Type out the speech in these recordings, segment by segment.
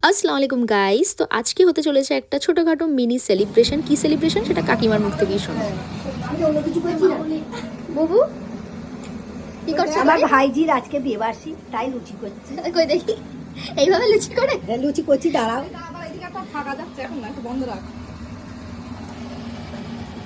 আসসালামু আলাইকুম গাইস। তো আজকে হতে চলেছে একটা ছোটখাটো মিনি সেলিব্রেশন। কি সেলিব্রেশন সেটা কাকিমার মুখ থেকেই শোনো। আমি অন্য কিছু করছি না। বুবু কি করছো? আমার ভাইজির আজকে বিয়েবার্ষিক, তাই লুচি করছি। কই দেখি, এইভাবে লুচি করে? হ্যাঁ, লুচি করছি, দাঁড়াও।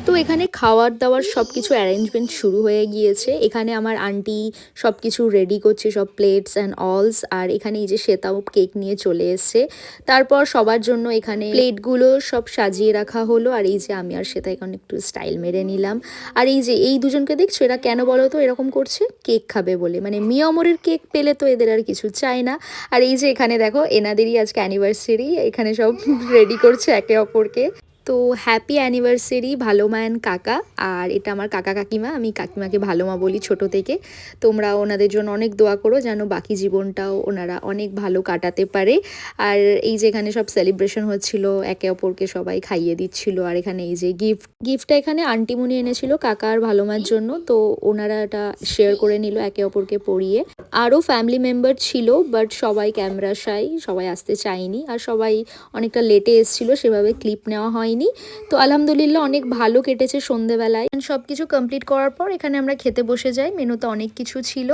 তো এখানে খাওয়ার দাওয়ার সব কিছু অ্যারেঞ্জমেন্ট শুরু হয়ে গিয়েছে। এখানে আমার আন্টি সব কিছু রেডি করছে, সব প্লেটস অ্যান্ড অলস। আর এখানে এই যে শ্বেতাও কেক নিয়ে চলে এসছে। তারপর সবার জন্য এখানে প্লেটগুলো সব সাজিয়ে রাখা হলো। আর এই যে আমি আর শ্বেতা এখানে একটু স্টাইল মেরে নিলাম। আর এই যে এই দুজনকে দেখছো, এরা কেন বলো তো এরকম করছে? কেক খাবে বলে, মানে মিয়ামরের কেক পেলে তো এদের আর কিছু চায় না। আর এই যে এখানে দেখো এনাদেরই আজকে অ্যানিভার্সারি, এখানে সব রেডি করছে একে অপরকে। তো হ্যাপি অ্যানিভার্সারি ভালো মা অ্যান্ড কাকা। আর এটা আমার কাকা কাকিমা, আমি কাকিমাকে ভালো মা বলি ছোট থেকে। তোমরা ওনাদের জন্য অনেক দোয়া করো যেন বাকি জীবনটাও ওনারা অনেক ভালো কাটাতে পারে। আর এই যে এখানে সব সেলিব্রেশন হচ্ছিল, একে অপরকে সবাই খাইয়ে দিচ্ছিল। আর এখানে এই যে গিফটটা এখানে আন্টিমুনি এনেছিল কাকা আর ভালো মার জন্য, তো ওনারা এটা শেয়ার করে নিল একে অপরকে পরিয়ে। আরও ফ্যামিলি মেম্বার ছিল, বাট সবাই ক্যামেরা শাই, সবাই আসতে চায়নি। আর সবাই অনেকটা লেটে এসেছিল, সেভাবে ক্লিপ নেওয়া হয়নি। তো আলহামদুলিল্লাহ অনেক ভালো কেটেছে সন্ধেবেলায়। সব কিছু কমপ্লিট করার পর এখানে আমরা খেতে বসে যাই। মেনুতে অনেক কিছু ছিল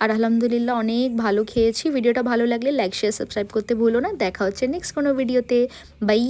আর আলহামদুলিল্লাহ অনেক ভালো খেয়েছি। ভিডিওটা ভালো লাগলে লাইক শেয়ার সাবস্ক্রাইব করতে ভুলো না। দেখা হচ্ছে নেক্সট কোনো ভিডিওতে। বাই।